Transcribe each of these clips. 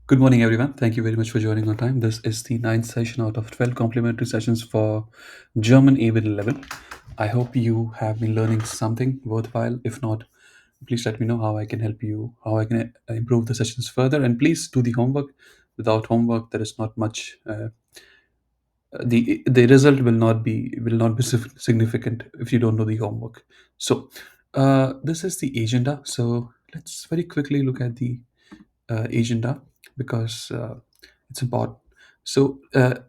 Good morning, everyone. Thank you very much for joining on time. This is the ninth session out of 12 complimentary sessions for German A1 level. I hope you have been learning something worthwhile. If not, please let me know how I can help you, how I can improve the sessions further. And please do the homework. Without homework, there is not much. The result will not be significant if you don't know the homework. So, this is the agenda. So let's very quickly look at the agenda because it's important. So,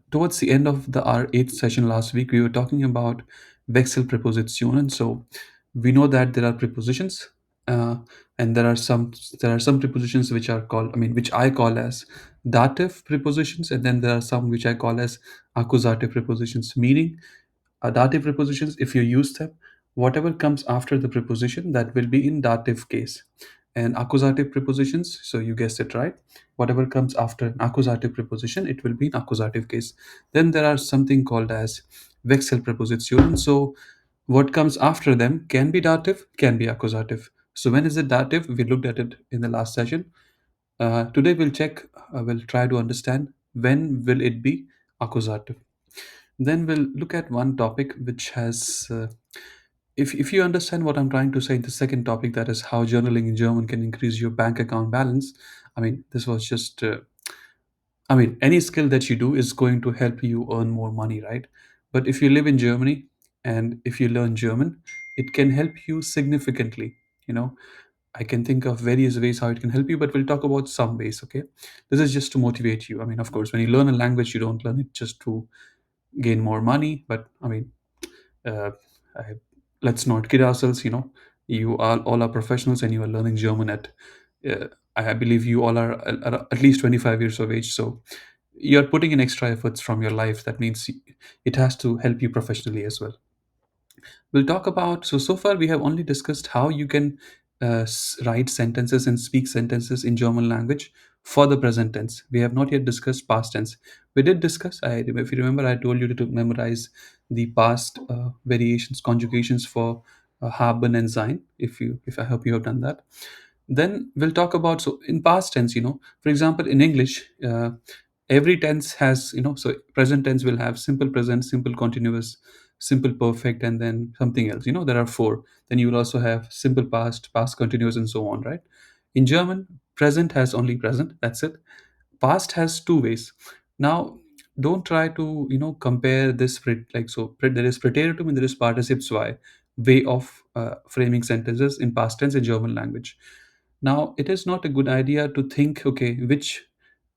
towards the end of the our eighth session last week, we were talking about Wechselpräpositionen. So, we know that there are prepositions, uh, and there are some prepositions which are called, I mean, which I call as dative prepositions, and then there are some which I call as accusative prepositions. Meaning, dative prepositions, if you use them, whatever comes after the preposition, that will be in dative case. And accusative prepositions, so you guessed it right, whatever comes after an accusative preposition, it will be in accusative case. Then there are something called as Wechselpräpositionen. So what comes after them can be dative, can be accusative. So when is it dative? We looked at it in the last session. Today we'll try to understand when will it be accusative. Then we'll look at one topic which has, if you understand what I'm trying to say in the second topic, that is how journaling in German can increase your bank account balance. I mean, this was just, I mean, any skill that you do is going to help you earn more money, right? But if you live in Germany and if you learn German, it can help you significantly. You know, I can think of various ways how it can help you, but we'll talk about some ways, okay? This is just to motivate you. I mean, of course, when you learn a language, you don't learn it just to gain more money, but I mean, uh, I, let's not kid ourselves. You all are professionals and you are learning German at, I believe you all are at least 25 years of age. So you're putting in extra efforts from your life. That means it has to help you professionally as well. We'll talk about, so far we have only discussed how you can write sentences and speak sentences in German language for the present tense. We have not yet discussed past tense. We did discuss, if you remember, I told you to memorize the past variations, conjugations for haben and sein. If I hope you have done that. Then we'll talk about, so in past tense, for example, in English, every tense has, so present tense will have simple present, simple continuous, simple perfect, and then something else. There are four. Then you will also have simple past, past continuous, and so on, right? In German, present has only present, that's it. Past has two ways. Now, don't try to compare this like, so there is Präteritum and there is Partizip way of framing sentences in past tense in German language. Now, it is not a good idea to think, okay, which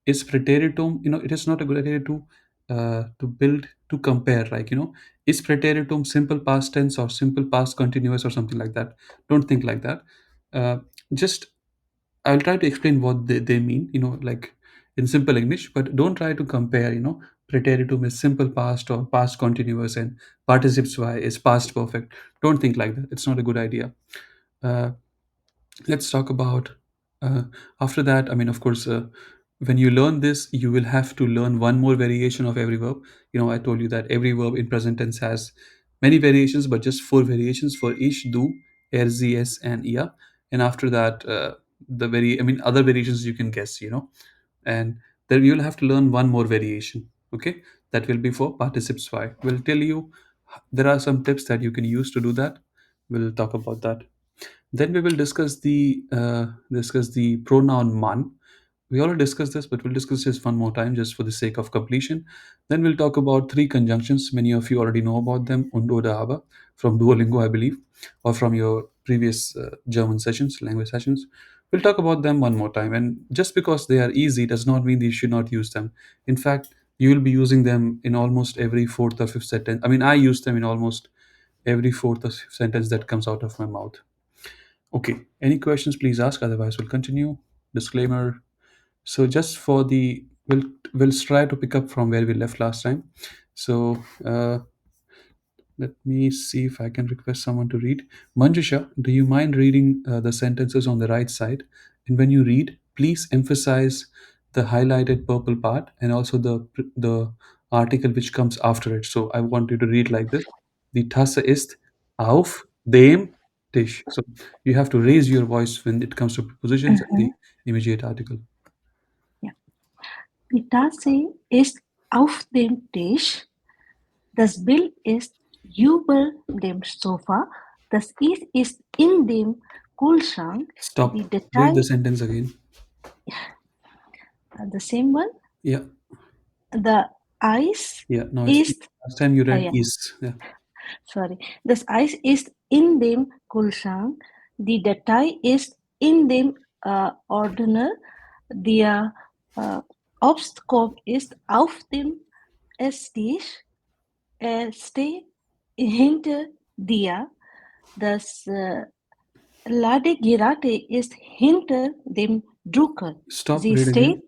is Präteritum. It is not a good idea to build, to compare, like, is Präteritum simple past tense or simple past continuous or something like that. Don't think like that. Just I'll try to explain what they mean, like in simple English, but don't try to compare, Präteritum is simple past or past continuous and participes y is past perfect. Don't think like that. It's not a good idea. Uh, let's talk about, uh, after that, I mean, of course, when you learn this, you will have to learn one more variation of every verb. I told you that every verb in present tense has many variations, but just four variations for each: do, er, sie, es, and ia. And after that, I mean, other variations you can guess, and then you'll have to learn one more variation. Okay, that will be for participes y. We'll tell you, there are some tips that you can use to do that. We'll talk about that. Then we will discuss the pronoun man. We already discussed this, but we'll discuss this one more time just for the sake of completion. Then we'll talk about three conjunctions. Many of you already know about them. Und oder aber from Duolingo, I believe, or from your previous German sessions, language sessions. We'll talk about them one more time. And just because they are easy does not mean that you should not use them. In fact, you will be using them in almost every fourth or fifth sentence. I mean, I use them in almost every fourth or fifth sentence that comes out of my mouth. Okay, any questions, please ask. Otherwise, we'll continue. Disclaimer. So just for the, we'll try to pick up from where we left last time. So let me see if I can request someone to read. Manjusha, do you mind reading the sentences on the right side? And when you read, please emphasize the highlighted purple part and also the article which comes after it. So I want you to read like this: Die Tasse ist auf dem Tisch. So you have to raise your voice when it comes to prepositions and Mhm. the immediate article. Ja. Die Tasse ist auf dem Tisch. Das Bild ist über dem Sofa. Das Eis ist in dem Kühlschrank. Stop. Die Read the Datei, sentence again. the same one. Yeah. The Eis Yeah. Now it's ist, last time you read yeah, is. Yeah. sorry. Das Eis ist in dem Kühlschrank. Die Datei ist in dem Ordner. Der äh, Obstkorb ist auf dem Esstisch. Er steht hinter dir. Das Ladegerate ist hinter dem Drucker. Stop. Sie Read again.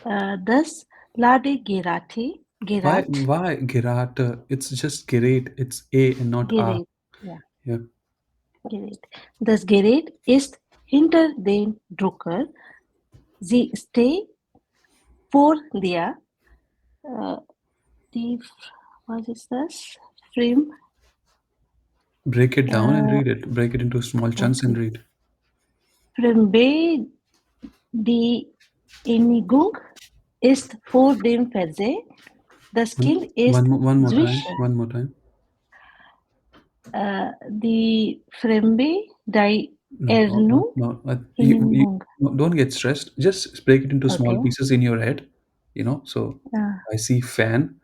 steht, das Ladegerate, Why? Gerät, Why Gerate? It's just Gerät. It's A and not A. Gerät, ja, Yeah. Gerät. Das Gerät ist hinter dem Drucker. Sie steht vor dir. Äh, die, was ist das? Frame, Break it down and äh, read it. Break it into small chunks and okay. read. Frame die Einigung ist vor dem Fernseher. Das Kind ist One more time. zwischen One more time. die Fremde, die No, no, no, Ernung, no. You Einigung. no, don't get stressed. Just break it into small Okay. pieces in your head. So Uh, I see fan,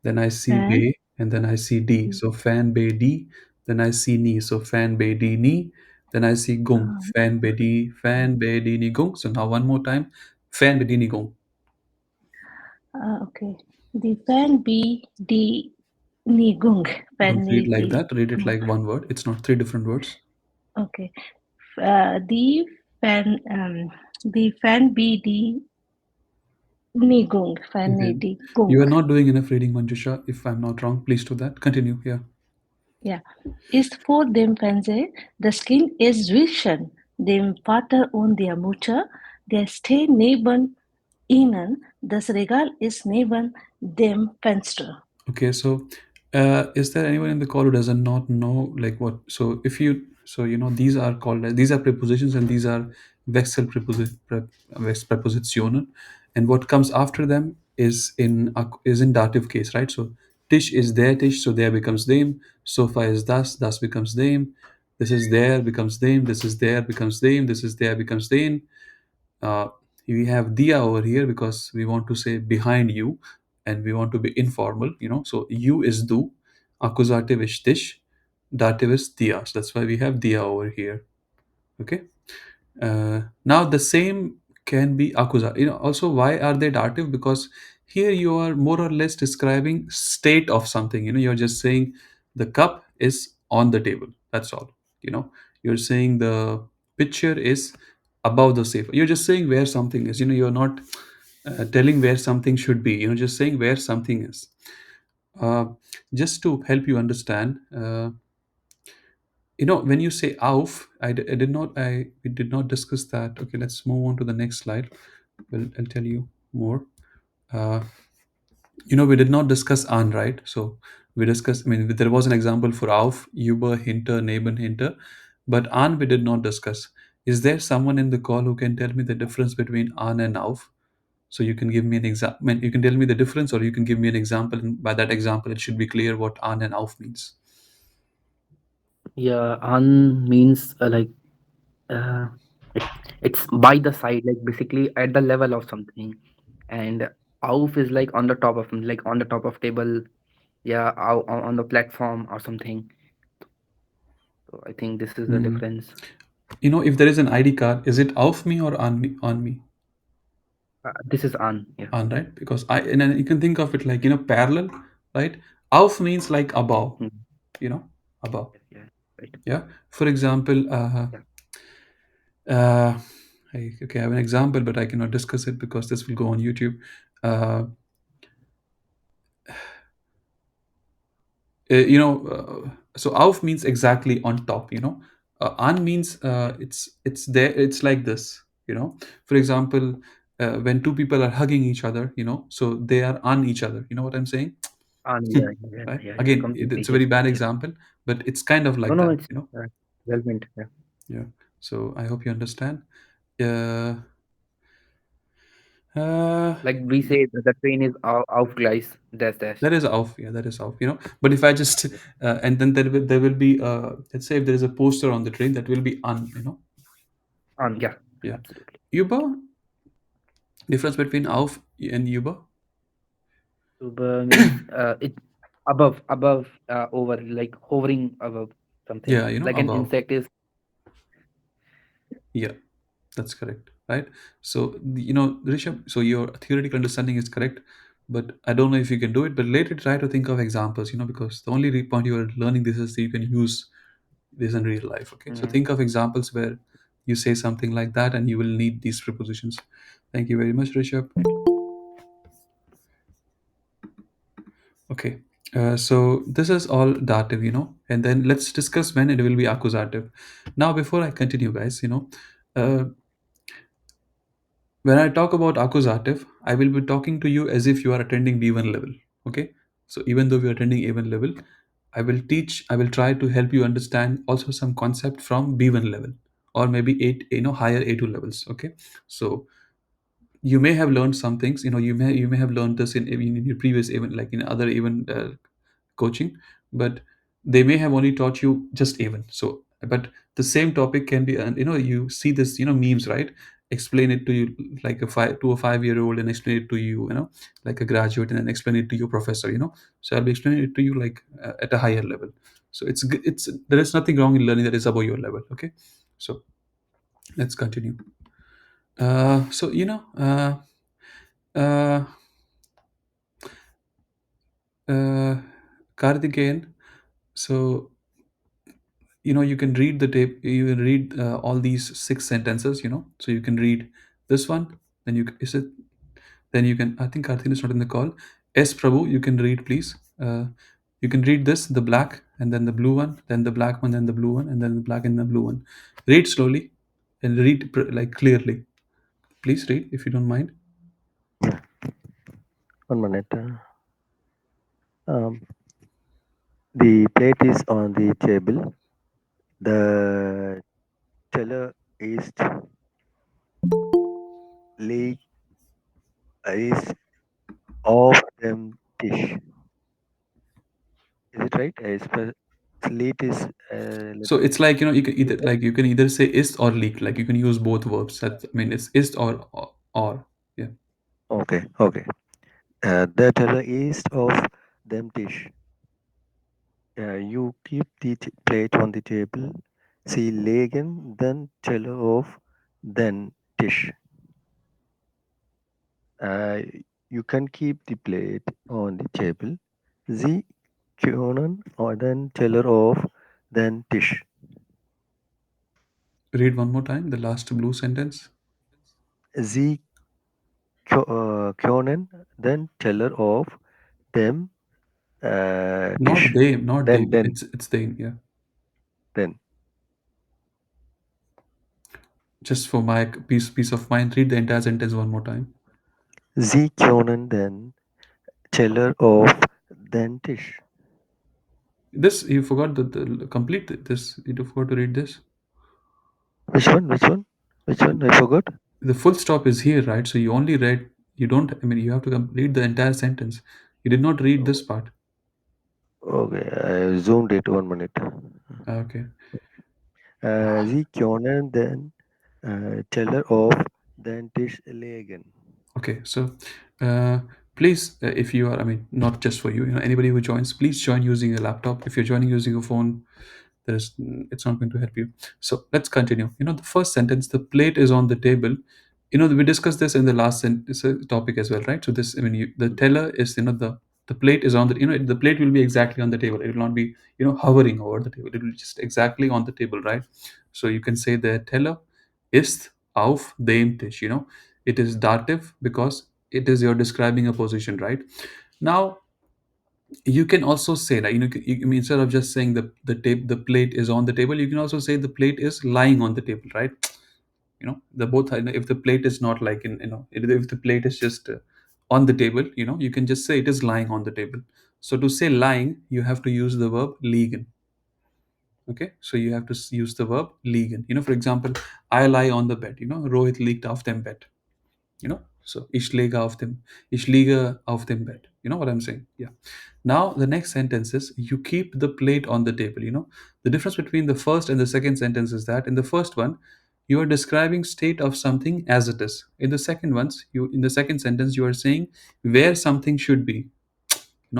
then I see Fan. bay, and then I see D. So fan bay D. Then I see knee. So fan bay D knee. Then I see gung. Um, Fan bay D ni gung. So now one more time. Fan bay D ni gung. okay. Die Fan B, die Nigung. Don't Fan read B, like die. that. Read it like one word. It's not three different words. Okay. Die Fan, die Fan B, die Nigung. Fan A, Okay. die You Gung. are not doing enough reading, Manjusha. If I'm not wrong, please do that. Continue. Yeah. Ja, ist vor dem Fernseher. Das Kind ist zwischen dem Vater und der Mutter. Der steht neben ihnen. Das Regal ist neben dem Fenster. Okay, so is there anyone in the call who does not know like what? So if you, so these are called, these are prepositions and these are Wechselpräpositionen, and what comes after them is in dative case, right? So Tisch is their Tisch, so there becomes them. Sofa is das becomes them. This is there becomes them. This is there becomes them. This is there becomes them. uh, we have dia over here because we want to say behind you and we want to be informal, so you is do, accusative is tish, dative is dia, so that's why we have dia over here. Okay. Now the same can be accusative. Also, why are they dative? Because here you are more or less describing state of something. You're just saying the cup is on the table. That's all. You're saying the picture is above the safe. You're just saying where something is. You're not telling where something should be. Just saying where something is. Uh, just to help you understand, when you say auf, I did not, we did not discuss that. Okay, let's move on to the next slide. I'll tell you more. uh, we did not discuss an, right? So we discussed, I mean, there was an example for auf, über, hinter, neben, hinter, but an we did not discuss. Is there someone in the call who can tell me the difference between an and auf? So you can give me an example. I mean, you can tell me the difference, or you can give me an example, and by that example it should be clear what an and auf means. Yeah, on means uh, it, it's by the side, like basically at the level of something, and auf is like on the top of, like on the top of table. Yeah, on the platform or something. So I think this is the Mm. difference. If there is an ID card, is it off me or on me? On me, This is on. Yeah. on, right? Because and then you can think of it like parallel, right? Off means like above, Mm. you know, above. Yeah, yeah, right. Yeah. For example, Yeah. uh, okay, I have an example, but I cannot discuss it because this will go on YouTube. Uh, so auf means exactly on top. An means Yeah. it's there. It's like this. For example, when two people are hugging each other, so they are on each other. You know what I'm saying? On. Yeah, yeah, Right? yeah, yeah. Again, Completely it's a get very bad it. example, but it's kind of No, like no, that. it's relevant. Yeah. Yeah. So I hope you understand. uh, Uh, Like we say that the train is auf Gleis dash dash. that is off. Yeah, that is off. But if I just and then there will be let's say if there is a poster on the train, that will be un. Yeah, Yeah. absolutely. Uber, difference between auf and Uber. Uber means it above over like hovering above something. Yeah, Like an above. insect is Yeah, that's correct, right? So, Rishabh, so your theoretical understanding is correct, but I don't know if you can do it. But later, try to think of examples, because the only point you are learning this is that you can use this in real life. Okay, so mhm. think of examples where you say something like that, and you will need these prepositions. Thank you very much, Rishabh. Okay, so this is all dative, and then let's discuss when it will be accusative. Now, before I continue, guys, uh, when I talk about accusative, I will be talking to you as if you are attending B1 level. Okay. So even though we are attending A1 level, I will try to help you understand also some concept from B1 level or maybe eight, higher A2 levels. Okay. So you may have learned some things, you may have learned this in your previous event, like in other event coaching, but they may have only taught you just even so. But the same topic can be, and you see this, memes, right? Explain it to you like a 5-year old, and explain it to you, like a graduate, and then explain it to your professor. So I'll be explaining it to you like at a higher level. So it's there is nothing wrong in learning that is above your level. Okay. So let's continue. So uh, uh, Karthikeyan. So you can read the tape, you can read all these 6 sentences, so you can read this one, then is it, then you can, I think Karthik is not in the call. Yes, Prabhu, you can read, please. You can read this, the black and then the blue one, then the black one, then the blue one, and then the black and the blue one. Read slowly and read like clearly. Please read if you don't mind. Yeah, 1 minute. The plate is on the table. The teller lay is of them dish. Is it right? Slate is So letter. it's like, Is that you can either say ist or leak, like you can use both verbs. That, I mean, it's ist or yeah. okay? Okay. The teller is of them dish. You keep the plate on the table. See legen, then teller of then dish. Uh, you can keep the plate on the table. Sie können then teller of then dish. Read one more time the last blue sentence. Sie können then teller of them Not dish. they, not they. Then It's they. Yeah. then. Just for my peace of mind, read the entire sentence one more time. Sie können then teller of then dish. This you forgot the complete this. You forgot to read this. Which one? Which one? Which one? I forgot. The full stop is here, right? So you only read. You don't. I mean, you have to complete the entire sentence. You did not read this part. Okay, I zoomed it 1 minute. Okay. Sie können then teller of then dish legen. Okay. So, uh, please, if you are, I mean, not just for you, anybody who joins, please join using a laptop. If you're joining using a phone, it's not going to help you. So let's continue. The first sentence, the plate is on the table. We discussed this in the last topic as well, right? So this, I mean, the teller is, the plate is on the plate will be exactly on the table. It will not be, hovering over the table. It will be just exactly on the table, right? So you can say the teller ist auf dem Tisch. It is dative because it is you're describing a position, right? Now you can also say that, I mean, instead of just saying the plate is on the table, you can also say the plate is lying on the table, right? The both, if the plate is not like in, if the plate is just on the table, you can just say it is lying on the table. So to say lying, you have to use the verb liegen. Okay, so you have to use the verb liegen. For example, I lie on the bed. Rohit leaked off them bed. So ich liege auf dem Bett. You know what I'm saying? Yeah. Now the next sentence is you keep the plate on the table. The difference between the first and the second sentence is that in the first one you are describing state of something as it is. In the second sentence you are saying where something should be.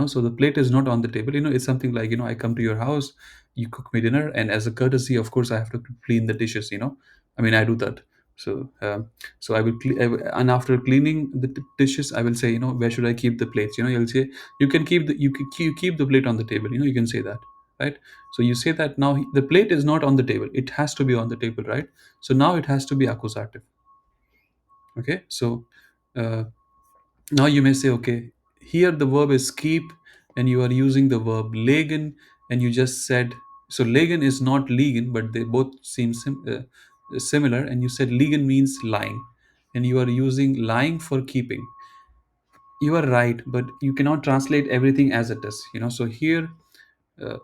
So the plate is not on the table. It's something like, I come to your house, you cook me dinner, and as a courtesy, of course, I have to clean the dishes. I mean, I do that. So and after cleaning the dishes, I will say, where should I keep the plates? You'll say you can keep you keep the plate on the table. You can say that, right? So you say that now the plate is not on the table, it has to be on the table, right? So now it has to be accusative. Okay. So uh, now you may say, okay, here the verb is keep, and you are using the verb legen, and you just said, so legen is not liegen, but they both seem similar, and you said liegen means lying, and you are using lying for keeping. You are right, but you cannot translate everything as it is. So here, uh,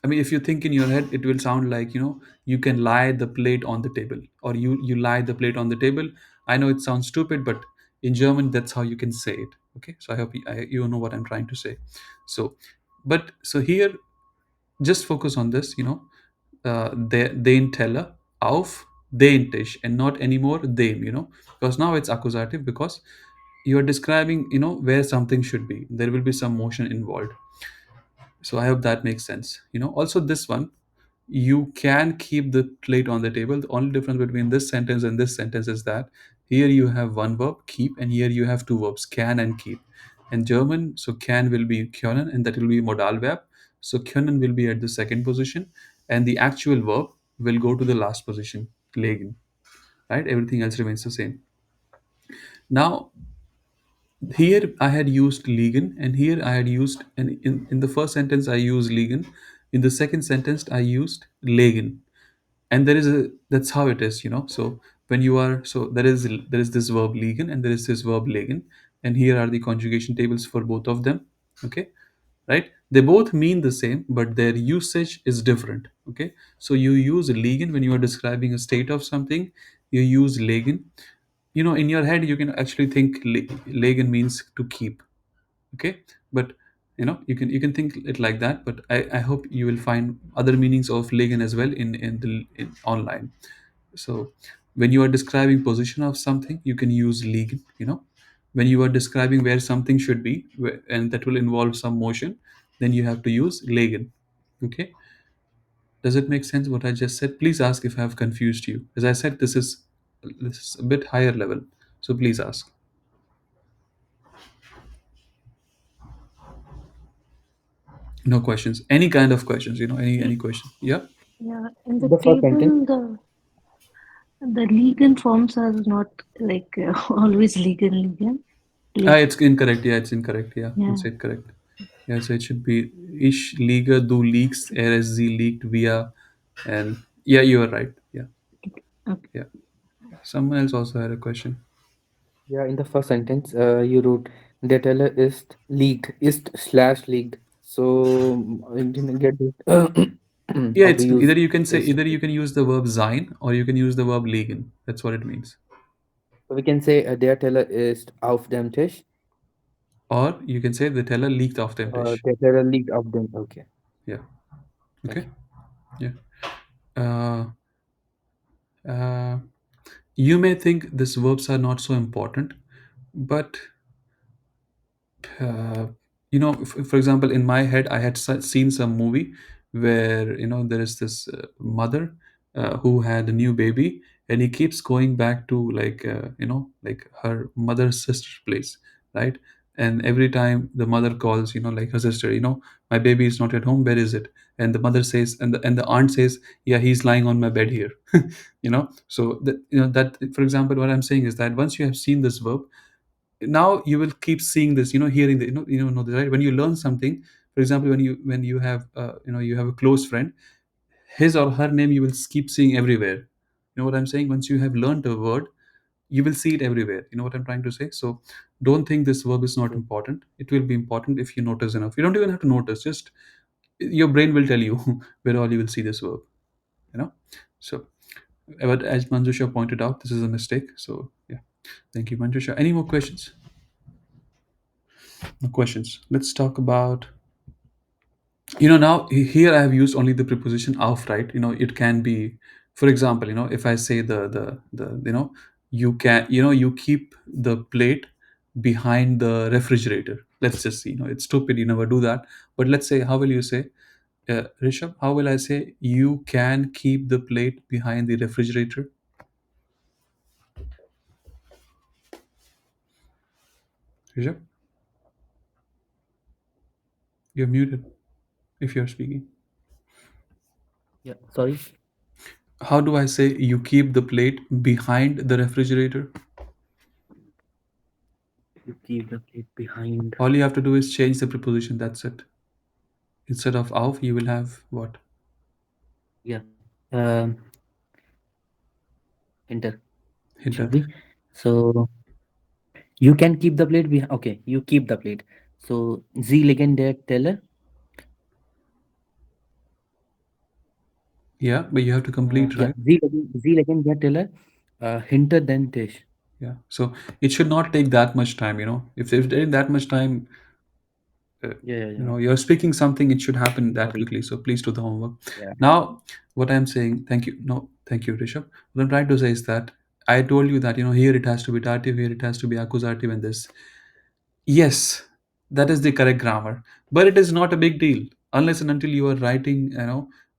I mean, if you think in your head, it will sound like, you can lie the plate on the table, or you lie the plate on the table. I know it sounds stupid, but in German, that's how you can say it. Okay, so I hope you know what I'm trying to say. So, but so here, just focus on this. Den Teller auf den Tisch, and not anymore dem. Because now it's accusative, because you are describing, where something should be. There will be some motion involved. So I hope that makes sense. Also this one, you can keep the plate on the table. The only difference between this sentence and this sentence is that here you have one verb keep, and here you have two verbs can and keep. In German, so can will be können, and that will be modal verb. So können will be at the second position, and the actual verb will go to the last position, legen. Right? Everything else remains the same. Now here I had used liegen, and here I had used, and in the first sentence I used liegen. In the second sentence I used legen. And that's how it is. So when you are, so there is this verb liegen, and there is this verb legen, and here are the conjugation tables for both of them. Okay, right? They both mean the same, but their usage is different. Okay, so you use liegen when you are describing a state of something. You use legen. In your head you can actually think legen means to keep. Okay, but you can think it like that, but I hope you will find other meanings of legen as well in online. So when you are describing position of something, you can use legen. When you are describing where something should be, and that will involve some motion, then you have to use legen. Okay, does it make sense what I just said? Please ask if I have confused you. As I said, this is a bit higher level, so please ask. No questions, any kind of questions, any question. Yeah. Yeah, in the The first sentence. table, the legal forms are not like always legal. Like, It's incorrect. Yeah, it's incorrect. Yeah, yeah, it's incorrect. Yeah, so it should be Ich liege, du liegst, sie liegt, wir, and yeah, you are right. Yeah, okay. yeah. Someone else also had a question. Yeah, in the first sentence, you wrote der Teller ist liegt, ist slash liegt. So I didn't get it. Yeah, How to it's use is. either you can use the verb sein, or you can use the verb liegen. That's what it means. So we can say der Teller ist auf dem Tisch, Or you can say the teller liegt auf dem or Tisch. der Teller liegt auf dem. Okay, Yeah. Okay. okay. Yeah. Uh, uh, you may think these verbs are not so important, but uh, for example, in my head I had seen some movie where there is this mother who had a new baby, and he keeps going back to like her mother's sister's place, right? And every time the mother calls, like her sister, my baby is not at home, where is it? And the mother says, and the aunt says, yeah, he's lying on my bed here. So that, for example, what I'm saying is that once you have seen this verb, now you will keep seeing this, hearing the, know this, right? When you learn something, for example, when you have you have a close friend, his or her name you will keep seeing everywhere. You know what I'm saying? Once you have learned a word, you will see it everywhere. You know what I'm trying to say? So don't think this verb is not Okay. important. It will be important if you notice enough. You don't even have to notice, just your brain will tell you where all you will see this verb. you know so but as Manjusha pointed out, this is a mistake. So yeah. Thank you, Manjusha. Any more questions? No questions. Let's talk about, now here I have used only the preposition auf, right? It can be, for example, if I say the you can, you keep the plate behind the refrigerator. Let's just see, it's stupid, you never do that. But let's say, how will you say, Rishabh, how will I say you can keep the plate behind the refrigerator? Rishabh, you're muted if you're speaking. Yeah, sorry. How do I say you keep the plate behind the refrigerator? You keep the plate behind. All you have to do is change the preposition. That's it. Instead of auf, you will have what? Yeah. Enter. Hinter. Shall we? So you can keep the plate behind. Okay, you keep the plate. So Sie legen der Teller. Yeah, but you have to complete, Yeah, right? Sie legen der Teller hinter den Tisch. Yeah. So it should not take that much time. If there's taking that much time, uh, Yeah, yeah, yeah. you're speaking something, it should happen that Sorry. quickly. So please do the homework. Yeah. Now, what I'm saying, thank you. No, thank you, Rishabh. What I'm trying to say is that I told you that, here it has to be dative, here it has to be accusative, and this. Yes, that is the correct grammar, but it is not a big deal unless and until you are writing,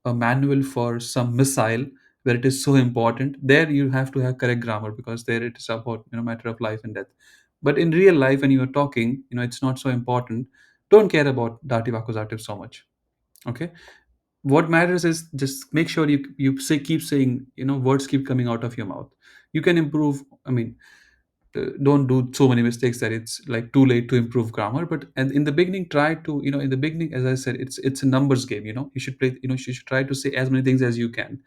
a manual for some missile where it is so important. There you have to have correct grammar because there it is about, matter of life and death. But in real life, when you are talking, it's not so important. Don't care about dative accusative so much. Okay, what matters is just make sure you say keep saying, words keep coming out of your mouth. You can improve. I mean, don't do so many mistakes that it's like too late to improve grammar, but and in the beginning try to, in the beginning, as I said, it's a numbers game. You should play, you should try to say as many things as you can.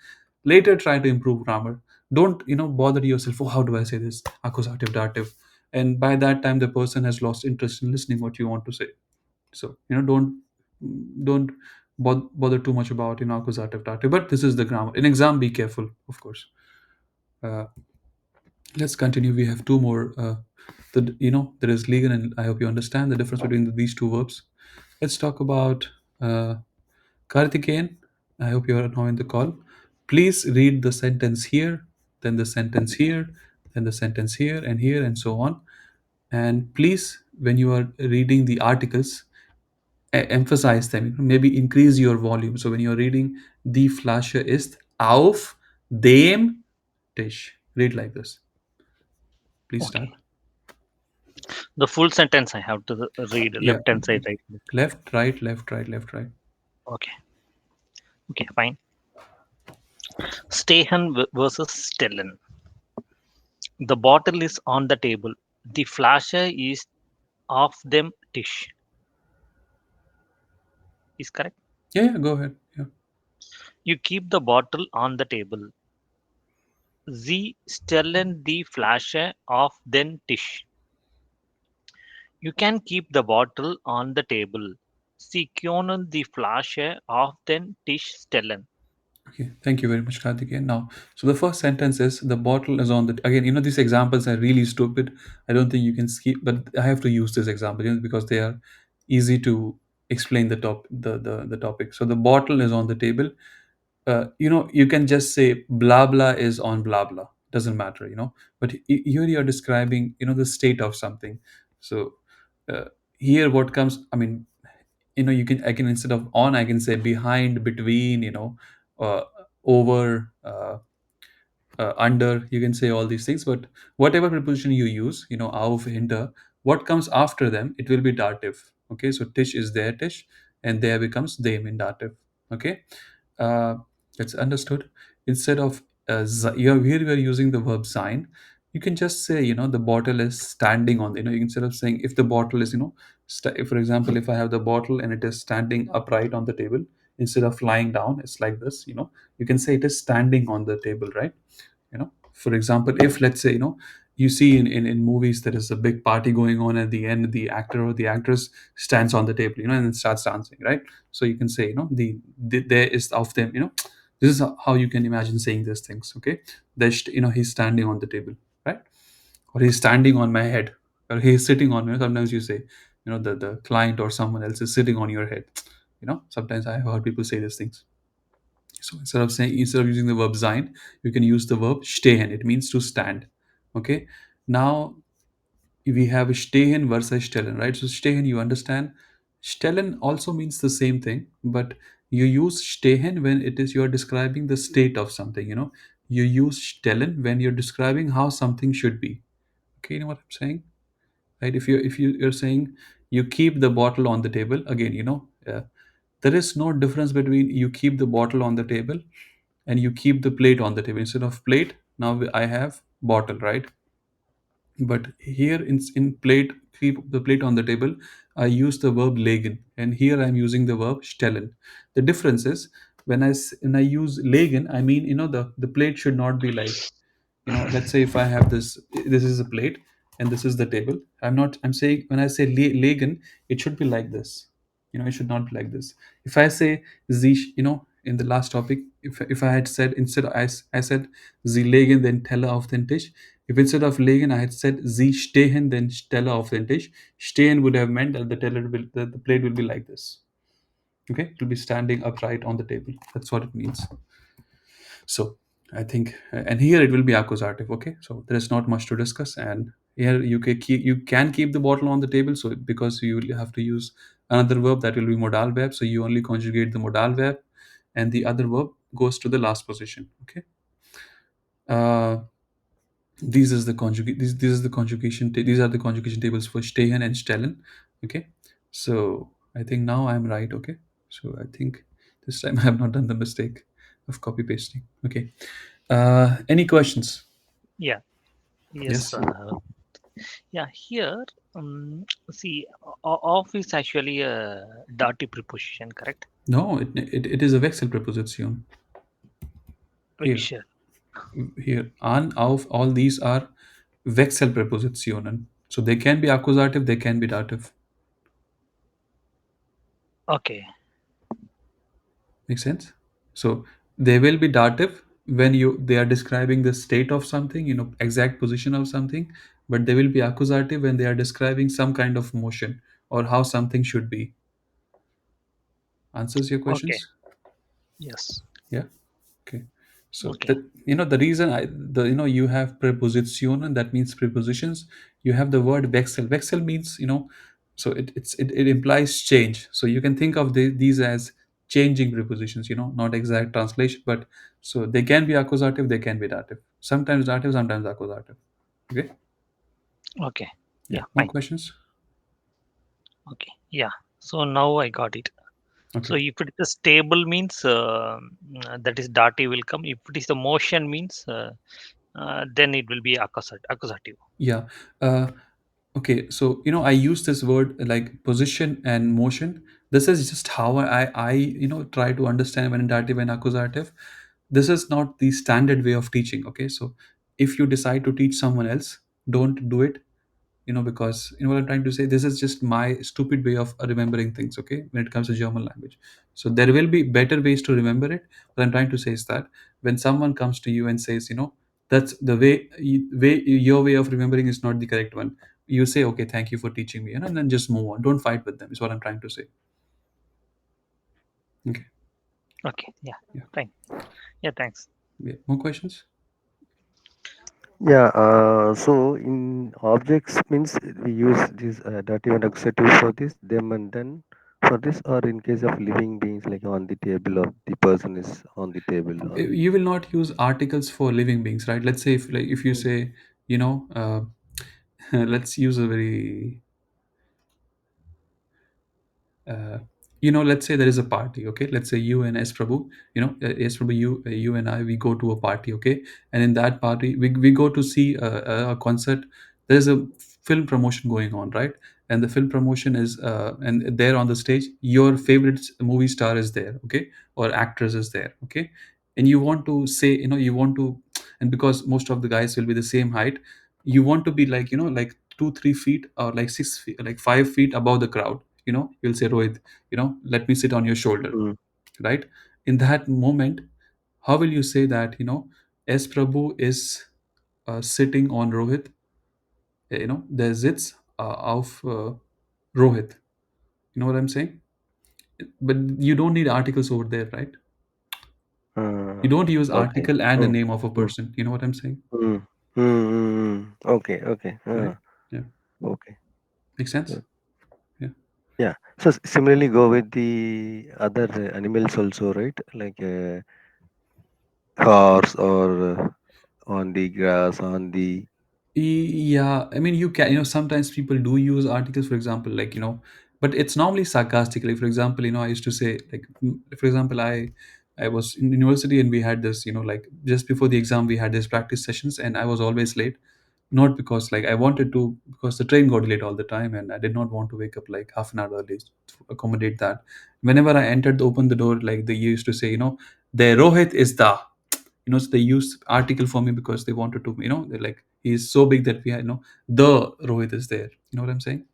Later try to improve grammar. Don't, bother yourself, oh, how do I say this accusative dative, and by that time the person has lost interest in listening what you want to say. So, don't bother too much about, accusative dative, but this is the grammar in exam. Be careful, of course. uh, let's continue. We have two more. There is liegen, and I hope you understand the difference between these two verbs. Let's talk about uh, Karthikeyan. I hope you are now in the call. Please read the sentence here, then the sentence here, then the sentence here, and so on. And please, when you are reading the articles, emphasize them. Maybe increase your volume. So when you are reading, die Flasche ist auf dem Tisch. Read like this. Please start. Okay. The full sentence I have to read Yeah. left hand side, right? Left, right, left, right, left, right. Okay. Okay, fine. Stehen versus stellen. The bottle is on the table. The flasher is off them dish. Is correct? Yeah, yeah, go ahead. Yeah. You keep the bottle on the table. Sie stellen die Flasche auf den Tisch. You can keep the bottle on the table. Sie können die Flasche auf den Tisch stellen. Okay. Thank you very much, Karthikeyan. Now, so the first sentence is the bottle is on the. Again, these examples are really stupid. I don't think you can skip, but I have to use this example, because they are easy to explain the topic. So the bottle is on the table. You can just say blah blah is on blah blah. Doesn't matter, But here you are describing, the state of something. So uh, here, what comes? I mean, you can, I can, instead of on, I can say behind, between, uh, over, under. You can say all these things, but whatever preposition you use, auf, hinter, what comes after them, it will be dative. Okay, so tish is their tish, and there becomes them in dative. Okay, uh, that's understood. Instead of here we are using the verb sein. You can just say, the bottle is standing on, instead of saying if the bottle is, for example, if I have the bottle and it is standing upright on the table, instead of lying down, it's like this. You can say it is standing on the table, right? For example, if let's say, you see in movies there is a big party going on, at the end the actor or the actress stands on the table, and then starts dancing, right? So you can say, there is of them, this is how you can imagine saying these things. Okay, he's standing on the table, right? or he's standing on my head, or he's sitting on me. Sometimes you say, the client or someone else is sitting on your head. Sometimes I have heard people say these things. So instead of using the verb sein, you can use the verb stehen. It means to stand. Okay. Now we have stehen versus stellen, right? So stehen, you understand. Stellen also means the same thing, but you use stehen when it is you are describing the state of something. You use stellen when you're describing how something should be. Okay, you know what I'm saying, right? If you're saying you keep the bottle on the table, again, there is no difference between you keep the bottle on the table and you keep the plate on the table. Instead of plate, now I have bottle, right? But here in plate, keep the plate on the table, I use the verb legen, and here I'm using the verb stellen. The difference is, when I use legen, I mean, the plate should not be like, let's say if I have this is a plate and this is the table. I'm saying, when I say legen, it should be like this. It should not be like this. If I say sie, in the last topic, if I had said, instead I said sie legen den Teller auf den Tisch. If instead of legen I had said sie stehen den Teller auf den Tisch, stehen would have meant that the plate will be like this. Okay, it will be standing upright on the table. That's what it means. So I think, and here it will be accusative. Okay, so there is not much to discuss, and here you can keep the bottle on the table. So because you will have to use another verb, that will be modal verb. So you only conjugate the modal verb, and the other verb goes to the last position. Okay. Uh, these is the conjugation. These are the conjugation tables for stehen and stellen. Okay. So I think now I'm right. Okay. So I think this time I have not done the mistake of copy pasting. Okay. Any questions? Yeah. Yes. Yes. Yeah. Here, see, off is actually a dirty preposition, correct? No, it is a Wechselpräposition. Here, Sure. here, an, auf, all these are Wechselpräpositionen. So they can be accusative, they can be dative. Okay. Make sense? So they will be dative when they are describing the state of something, exact position of something, but they will be accusative when they are describing some kind of motion or how something should be. Answers your Okay. questions? Yes. Yeah. Okay. So Okay. that, the reason you have prepositionen, that means prepositions. You have the word wechsel. Wechsel means, so it implies change. So you can think of these as changing prepositions. Not exact translation, but so they can be accusative, they can be dative. Sometimes dative, sometimes accusative. Okay. Okay. Yeah. Yeah. More Fine. questions? Okay. Yeah. So now I got it. So Okay. if it is stable means that is dirty will come. If it is the motion means then it will be accusative. Yeah. Okay, so I use this word like position and motion. This is just how I try to understand when dative and accusative. This is not the standard way of teaching. Okay, so if you decide to teach someone else, don't do it. Because what I'm trying to say. This is just my stupid way of remembering things. Okay, when it comes to German language, so there will be better ways to remember it. What I'm trying to say is that when someone comes to you and says, that's the way your way of remembering is not the correct one, you say, okay, thank you for teaching me, and then just move on. Don't fight with them, is what I'm trying to say. Okay. Okay. Yeah. Yeah. Fine. Yeah. Thanks. Yeah. More questions? Yeah, so in objects means we use this dative and accusative for this, them and then for this, or in case of living beings, like on the table or the person is on the table or. You will not use articles for living beings, right? Let's say if you Mm, say, let's use a very uh, let's say there is a party. Okay, let's say you and S Prabhu, S Prabhu, you and I, we go to a party. Okay, and in that party we go to see a concert. There is a film promotion going on, right? And the film promotion is and there on the stage your favorite movie star is there. Okay, or actress is there. Okay, and you want to say, you want to, and because most of the guys will be the same height, you want to be like, like 2 3 feet or like 6 feet, like 5 feet above the crowd. You'll say, Rohit, let me sit on your shoulder, mm, right? In that moment, how will you say that, S Prabhu is sitting on Rohit, Der Sitz auf Rohit. You know what I'm saying? But you don't need articles over there, right? You don't use Okay. article and a Oh. name of a Mm, person. You know what I'm saying? mm, Okay. Okay. Right? Yeah. Okay. Makes sense? Good. Yeah. Yeah. So similarly, go with the other animals also, right? Like horse or on the grass, on the. Yeah, I mean, you can, sometimes people do use articles, for example, like, but it's normally sarcastically. For example, I used to say, like, for example, I was in university and we had this, like just before the exam, we had these practice sessions and I was always late. Not because like I wanted to, because the train got late all the time and I did not want to wake up like half an hour early to accommodate that. Whenever I entered, open the door, like they used to say, the Rohit is the, so they used article for me because they wanted to, they're like, he's so big that we had, the Rohit is there. You know what I'm saying?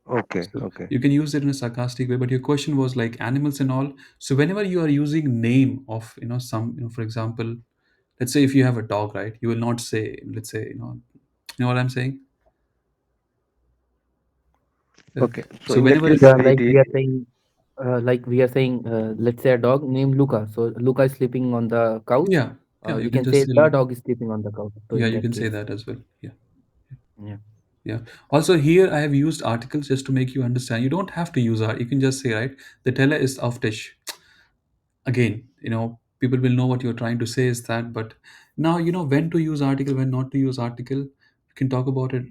Okay. So Okay. you can use it in a sarcastic way, but your question was like animals and all. So whenever you are using name of, some, for example, let's say if you have a dog, right? You will not say, let's say, you know what I'm saying? Uh, Okay. So so in that whenever, case, Yeah, we did. like we are saying, let's say a dog named Luca. So Luca is sleeping on the couch. yeah, yeah, you We can can just say say, the dog is sleeping on the couch. So yeah, in you that can say case, that as well. Yeah. yeah. Yeah. Also, here I have used articles just to make you understand. You don't have to use art. You can just say, right, the teller is auf Tisch. Again, people will know what you're trying to say is that. But now, when to use article, when not to use article. You can talk about it.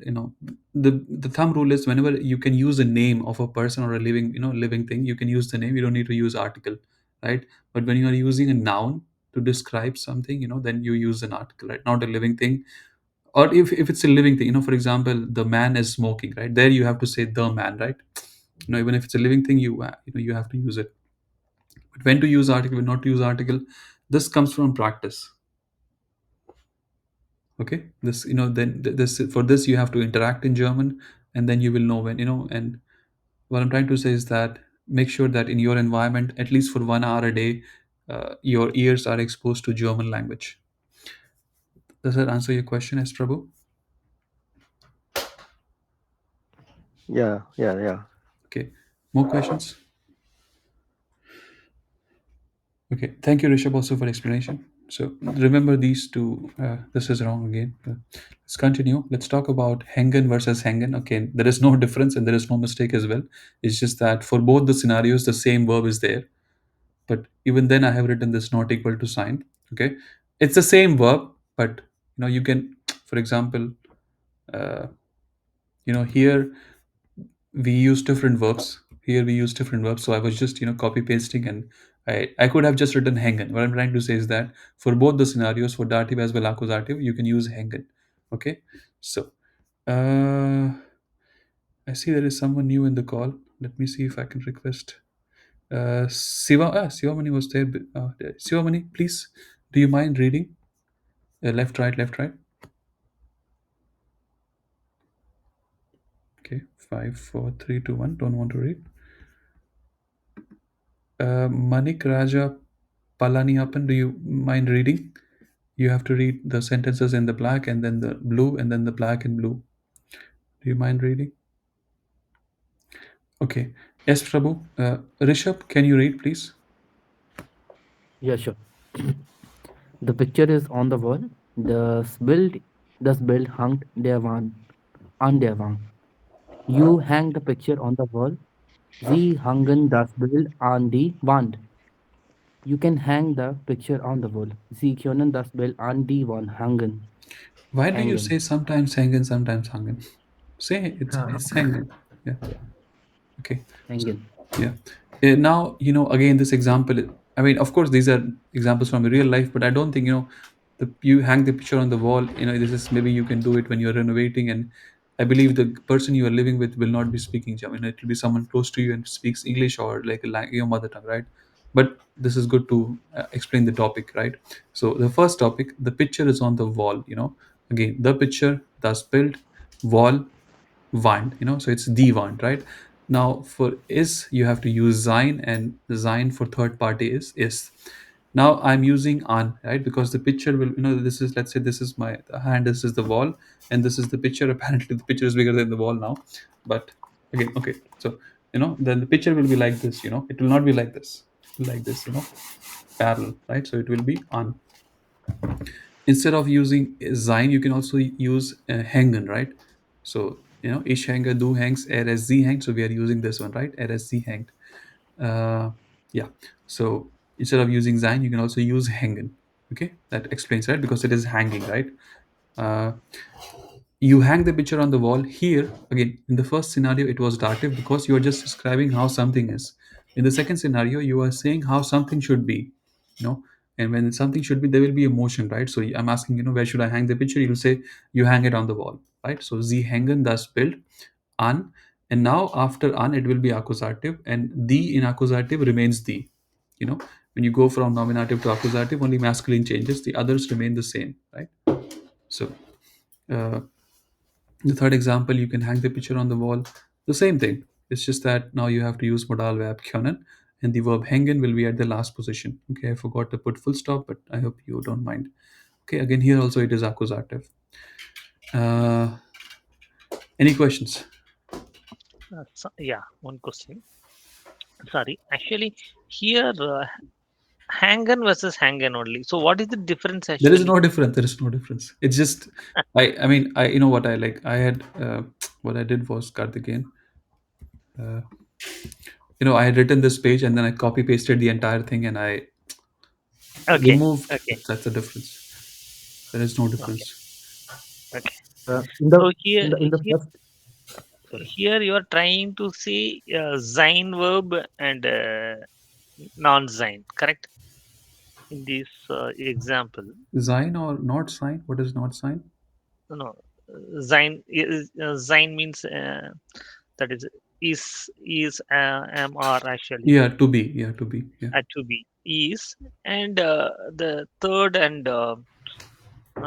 The thumb rule is whenever you can use a name of a person or a living, living thing, you can use the name. You don't need to use article, right? But when you are using a noun to describe something, then you use an article, right? Not a living thing, or if it's a living thing, for example, the man is smoking, right? There you have to say the man, right? Even if it's a living thing, you have to use it. But when to use article, when not to use article, this comes from practice. Okay, this, then this, for this you have to interact in German, and then you will know when, and what I'm trying to say is that make sure that in your environment, at least for 1 hour a day, your ears are exposed to German language. Does that answer your question, S Prabhu? Yeah. Yeah. Yeah. Okay, more questions? Okay, thank you, Rishabh, also for explanation. So remember these two. This is wrong again. Let's continue. Let's talk about hängen versus hängen. Okay, there is no difference and there is no mistake as well. It's just that for both the scenarios, the same verb is there. But even then, I have written this not equal to sign. Okay, it's the same verb, but you can, for example, uh, here we use different verbs. Here we use different verbs. So I was just copy pasting, and I could have just written hängen. What I'm trying to say is that for both the scenarios, for dative as well accusative, you can use hängen. Okay, so uh, I see there is someone new in the call. Let me see if I can request. Sivamani was there. Sivamani, please, do you mind reading? Left, right, left, right. Okay, 5, 4, 3, 2, 1. Don't want to read. Manik Raja Palaniappan, do you mind reading? You have to read the sentences in the black and then the blue and then the black and blue. Do you mind reading? Okay. Yes, Prabhu. Rishabh, can you read, please? Yeah, sure. The picture is on the wall. Das Bild hängt an der Wand. You hang the picture on the wall. Sie hängen das Bild an die Wand. You can hang the picture on the wall. Sie können das Bild an die Wand hängen. Why do you say Hängen. sometimes hängen, sometimes hangen? Say it's hängen. Yeah. Yeah, Okay. hängen. Yeah. Now, again, this example, I mean, of course, these are examples from real life, but I don't think, you hang the picture on the wall, this is maybe you can do it when you're renovating. And I believe the person you are living with will not be speaking German. It will be someone close to you and speaks English or like your mother tongue, right? But this is good to explain the topic, right? So the first topic, the picture is on the wall, again, the picture, thus built, wall, Wand, so it's the Wand, right? Now for is, you have to use sein, and the sein for third party is. Now I'm using on, right? Because the picture will, this is, let's say this is my hand, this is the wall, and this is the picture. Apparently the picture is bigger than the wall now, but again, okay, so then the picture will be like this, it will not be like this. It will be like this, parallel, right? So it will be on. Instead of using sein, you can also use hängen, right? So ich hänge, du hängst, sie hängt. So we are using this one, right? Sie hängt. Yeah. So instead of using sein, you can also use hängen. Okay, that explains, right? Because it is hanging, right? Uh, you hang the picture on the wall. Here again, in the first scenario it was dative because you are just describing how something is. In the second scenario you are saying how something should be, you know and when something should be, there will be a motion, right? So I'm asking, where should I hang the picture? You'll say you hang it on the wall, right? So sie hängen das Bild an. And now after an it will be accusative, and the in accusative remains the. When you go from nominative to accusative, only masculine changes, the others remain the same, right? So uh, the third example, you can hang the picture on the wall. The same thing. It's just that now you have to use modal verb können, and the verb hängen will be at the last position. Okay, I forgot to put full stop, but I hope you don't mind. Okay, again here also it is accusative. Uh, any questions? Yeah, one question. Sorry, actually, here Hangen versus Hangen only. So, what is the difference There is actually? no difference. There is no difference. It's just, I mean, I what I like. I had what I did was Karthikeyan. Uh, I had written this page and then I copy pasted the entire thing and I Okay, removed. okay, That's the difference. There is no okay, difference. okay. In the So here, in the here, first, sorry. here you are trying to say sein verb and non-sein, correct? In this example, Sign or not sign? What is not sign? no, sein means that is am are actually Yeah, to be. Yeah, to be. Yeah. to be is, and the third and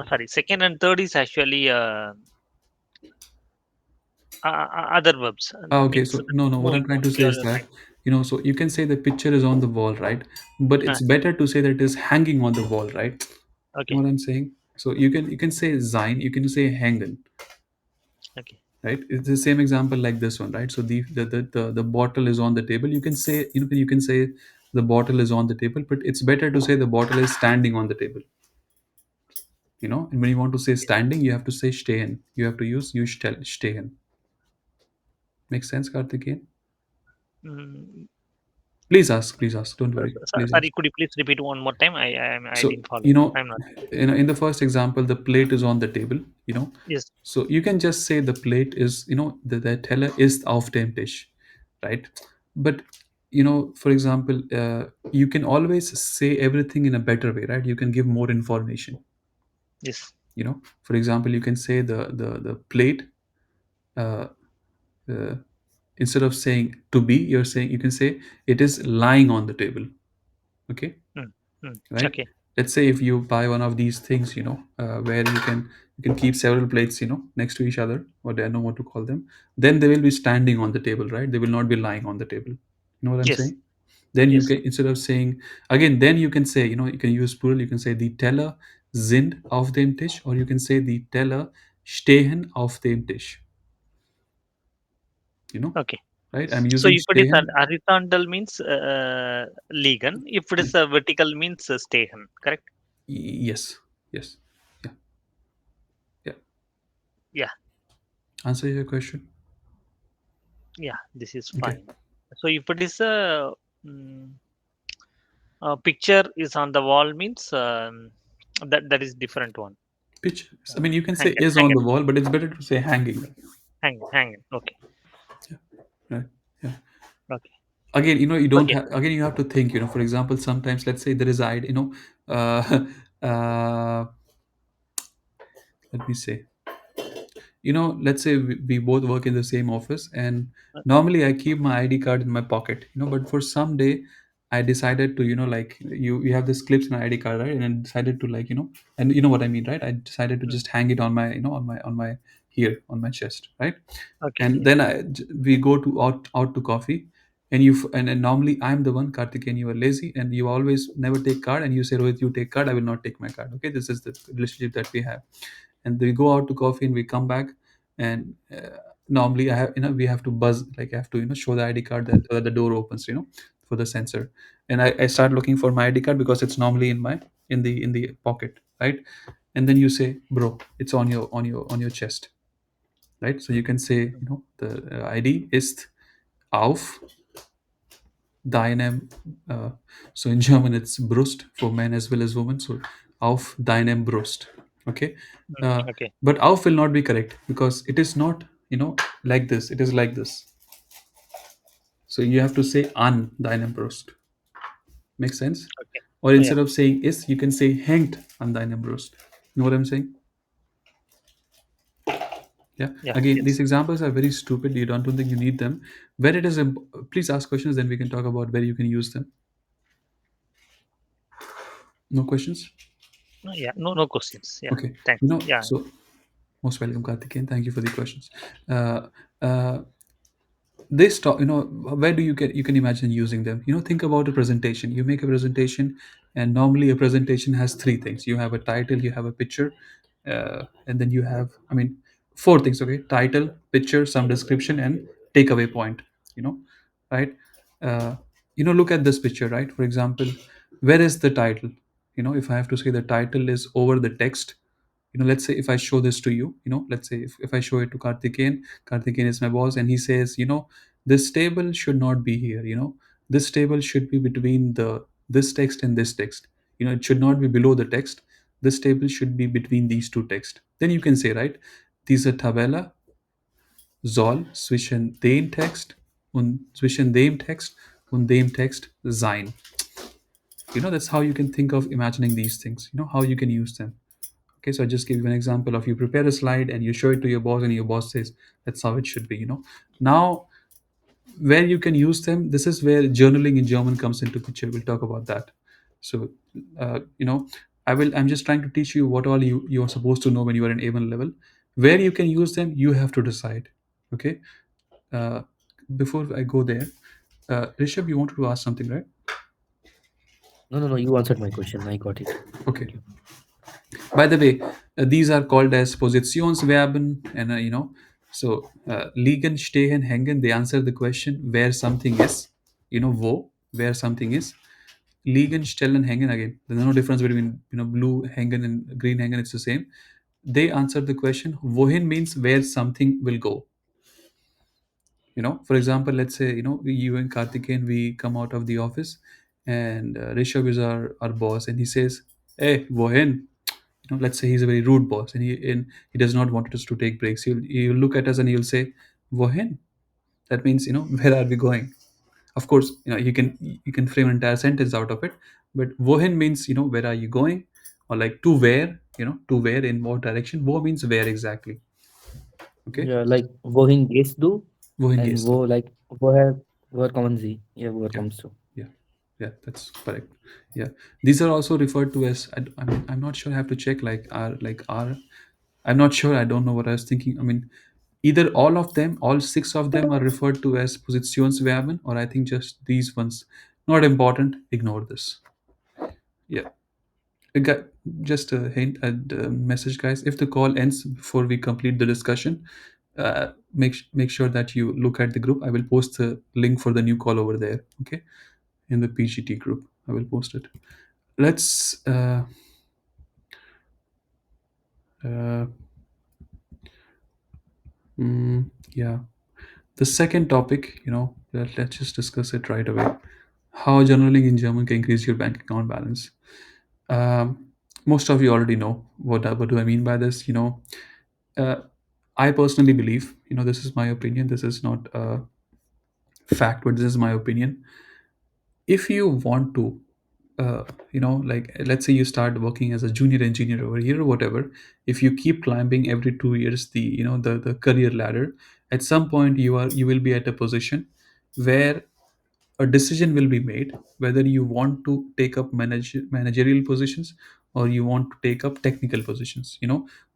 sorry, second and third is actually other verbs. Okay. Means So no, no. What I'm moving trying on. to say is You're that right. so you can say the picture is on the wall, right? But Uh, it's better to say that it is hanging on the wall, right? You know okay, what I'm saying? So you can say sein, you can say hängen, okay, right? It's the same example like this one, right? So the bottle is on the table. You can say you can say the bottle is on the table, but it's better to say the bottle is standing on the table. And when you want to say standing, you have to say stehen. You have to use stehen. Make sense, Karthikeyan? mm, Please ask. Please ask. Don't worry. Please sorry, ask. could you please repeat one more time? I So didn't follow. you know, I'm not. in the first example, the plate is on the table. Yes. So you can just say the plate is, the teller ist auf dem Tisch, right? But for example, you can always say everything in a better way, right? You can give more information. Yes. For example, you can say the plate. Uh, uh, Instead of saying to be, you can say it is lying on the table. Okay, Mm, mm, right? okay. Let's say if you buy one of these things, where you can keep several plates, next to each other, or I don't know what to call them. Then they will be standing on the table, right? They will not be lying on the table. You know what I'm Yes. saying? Then you Yes. can, instead of saying again, then you can say, you can use plural. You can say die Teller sind auf dem Tisch, or you can say die Teller stehen auf dem Tisch. You know, Okay. right? I'm So using if it is an stehen. horizontal means liegen. If it is a vertical means stehen. Correct. Yes, yes, yeah, yeah. Yeah. Answer your question. Yeah. This is Okay. fine. So if it is mm, a picture is on the wall means that is different one. Pictures. I mean, you can say Hanging, is on hanging, the wall, but it's better to say hanging. hanging. Okay. Yeah. Right. Yeah. Okay. Again, you don't Okay. have. Again, you have to think. For example, sometimes let's say there is I. Uh, uh, let me say. Let's say we both work in the same office, and Uh, normally I keep my ID card in my pocket. But for some day, I decided to, like you have this clips in my ID card, right? And I decided to, like, and you know what I mean, right? I decided to mm, just hang it on my, on my here on my chest, right? okay. And Yes. then we go to out to coffee, and normally I'm the one, Karthik, and you are lazy and you always never take card, and you say, Rohit, you take card, I will not take my card. Okay, this is the relationship that we have. And we go out to coffee and we come back, and normally I have, we have to buzz, like I have to, show the ID card that the door opens, for the sensor. And I start looking for my ID card because it's normally in my in the pocket, right? And then you say, bro, it's on your chest, right? So you can say, the ID is auf deinem, so in German it's Brust for men as well as women. So auf deinem Brust. Okay. uh, Okay. but auf will not be correct because it is not, like this, it is like this. So you have to say an deinem Brust. Makes sense? Okay. Or Yeah. instead of saying is, you can say hängt an deinem Brust. You know what I'm saying? Yeah. Yeah. Again, these Yes. examples are very stupid. You don't think you need them. Where it is, please ask questions. Then we can talk about where you can use them. No questions? Yeah. No. No questions. Yeah. Okay. Thanks. Yeah. So most welcome, Karthikeyan. Thank you for the questions. Uh, uh, this talk, where do you can imagine using them? Think about a presentation. You make a presentation, and normally a presentation has three things. You have a title, you have a picture, and then you have, four things. Okay, title, picture, some description, and takeaway point. You know, right? Uh, look at this picture, right? For example, where is the title? If I have to say the title is over the text, let's say if I show this to you, let's say if I show it to Karthikeyan is my boss, and he says, this table should not be here, this table should be between the this text and this text, it should not be below the text, this table should be between these two texts. Then you can say, right, diese Tabelle soll zwischen dem Text und dem Text sein. That's how you can think of imagining these things, how you can use them. Okay, so I just give you an example of, you prepare a slide and you show it to your boss, and your boss says that's how it should be. Now, where you can use them, this is where journaling in German comes into picture. We'll talk about that. So, I'm just trying to teach you what all you're supposed to know when you are in A1 level. Where you can use them, you have to decide. Okay. Uh, Before I go there, Rishabh, you wanted to ask something, right? No, no, no. You answered my question. I got it. Okay. Thank you. By the way, these are called as Positionsverben, and liegen, stehen, hängen. They answer the question where something is. Wo, where something is. Liegen, stellen, hängen. Again, there's no difference between blue hängen and green hängen. It's the same. They answer the question. Wohin means where something will go. For example, let's say you and Karthikeyan, we come out of the office, and Rishabh is our boss, and he says, "Hey, wohin?" Let's say he's a very rude boss, and he does not want us to take breaks. He'll look at us and he'll say, "Wohin?" That means, where are we going? Of course, you can frame an entire sentence out of it, but wohin means, where are you going, or like to where, to where, in what direction. Wo means where exactly. Okay, Yeah, like wohin gehst du wohin and gehst du? woher kommen sie? Yeah, woher Yeah, kommst du? yeah, yeah. That's correct. Yeah, these are also referred to as. I'm not sure. I have to check. Are. I'm not sure. I don't know what I was thinking. Either all of them, all six of them are referred to as Positionsverben, or I think just these ones. Not important. Ignore this. Yeah. Just a hint and message, guys. If the call ends before we complete the discussion, make sure that you look at the group. I will post the link for the new call over there. Okay, in the PGT group, I will post it. Let's. Uh, yeah. The second topic, let's just discuss it right away. How journaling in German can increase your bank account balance. Most of you already know what do I mean by this. Uh, I personally believe, this is my opinion. This is not a fact, but this is my opinion. If you want to, like let's say you start working as a junior engineer over here or whatever, if you keep climbing every 2 years the career ladder, at some point you will be at a position where a decision will be made whether you want to take up managerial positions, or you want to take up technical positions,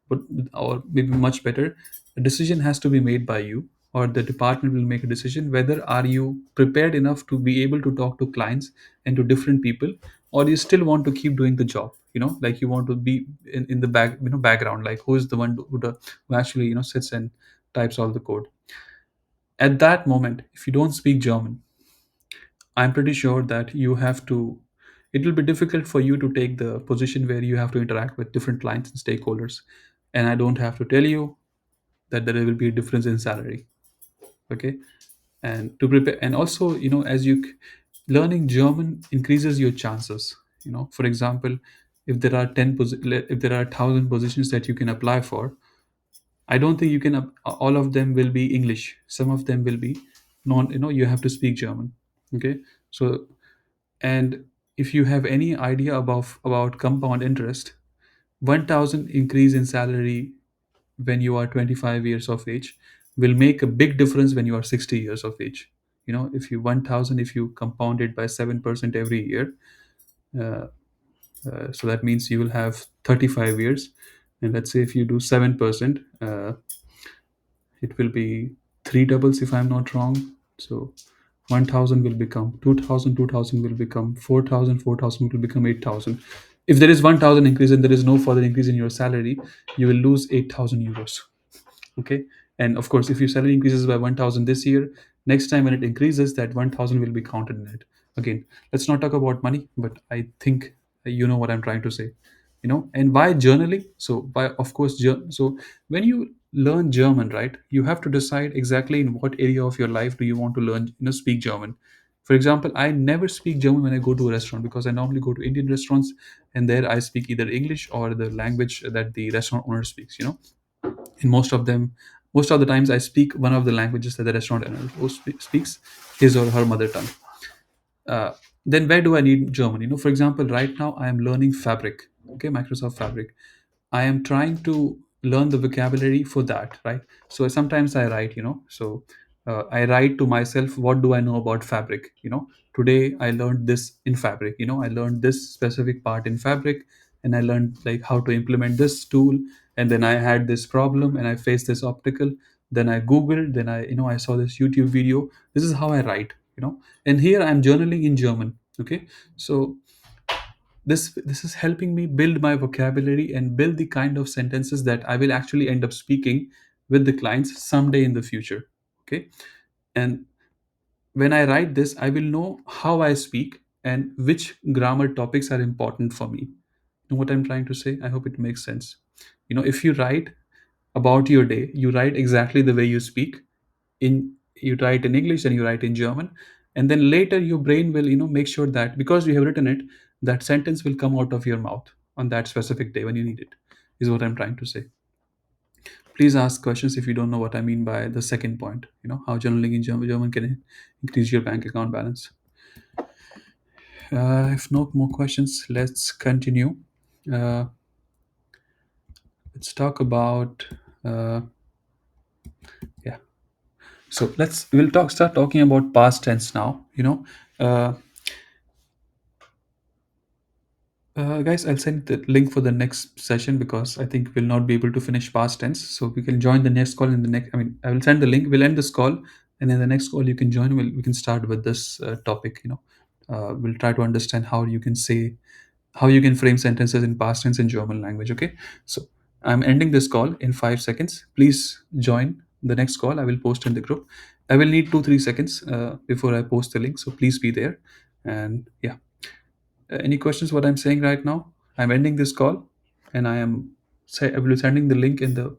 but or maybe much better, a decision has to be made by you or the department will make a decision whether are you prepared enough to be able to talk to clients and to different people, or you still want to keep doing the job, like you want to be in the background, like who is the one who actually sits and types all the code. At that moment, if you don't speak German, I'm pretty sure that it will be difficult for you to take the position where you have to interact with different clients and stakeholders. And I don't have to tell you that there will be a difference in salary. Okay. And to prepare, and also, learning German increases your chances. For example, if there are if there are 1,000 positions that you can apply for, I don't think you can, all of them will be English. Some of them will be non, you have to speak German. Okay. So, and if you have any idea about compound interest, 1,000 increase in salary when you are 25 years of age will make a big difference when you are 60 years of age. If you 1,000, if you compound it by 7% every year, uh, so that means you will have 35 years. And let's say if you do 7%, it will be three doubles if I'm not wrong. So 1,000 will become 2,000, 2,000 will become 4,000, 4,000 will become 8,000. If there is 1,000 increase and there is no further increase in your salary, you will lose 8,000 euros. Okay. And of course, if your salary increases by 1,000 this year, next time when it increases, that 1,000 will be counted in it. Again, let's not talk about money, but I think you know what I'm trying to say. And why journaling? So by, of course, so when you learn German, right, you have to decide exactly in what area of your life do you want to learn, speak German. For example, I never speak German when I go to a restaurant, because I normally go to Indian restaurants, and there I speak either English or the language that the restaurant owner speaks. In most of the times I speak one of the languages that the restaurant owner speaks, his or her mother tongue. uh, then where do I need German? For example, right now I am learning Fabric, okay, Microsoft Fabric. I am trying to learn the vocabulary for that, right? So sometimes I write, so I write to myself, what do I know about Fabric? Today I learned this in Fabric, I learned this specific part in Fabric, and I learned like how to implement this tool. And then I had this problem and I faced this obstacle. Then I Googled, then I saw this YouTube video. This is how I write, and here I'm journaling in German. Okay. So this is helping me build my vocabulary and build the kind of sentences that I will actually end up speaking with the clients someday in the future. Okay. And when I write this, I will know how I speak and which grammar topics are important for me. You know what I'm trying to say? I hope it makes sense. If you write about your day, you write exactly the way you speak. You write in English and you write in German, and then later your brain will make sure that because you have written it, that sentence will come out of your mouth on that specific day when you need it, is what I'm trying to say. Please ask questions if you don't know what I mean by the second point, how journaling in German can increase your bank account balance. If no more questions, let's continue. uh, let's talk about uh, yeah. So we'll start talking about past tense now. uh, guys, I'll send the link for the next session because I think we'll not be able to finish past tense. So we can join the next call in the next. I mean, I will send the link. We'll end this call, and in the next call you can join. We can start with this topic. We'll try to understand how you can frame sentences in past tense in German language. Okay. So I'm ending this call in 5 seconds. Please join the next call. I will post in the group. I will need 2-3 seconds before I post the link. So please be there. And yeah. Any questions what I'm saying right now? I'm ending this call, and I will be sending the link in the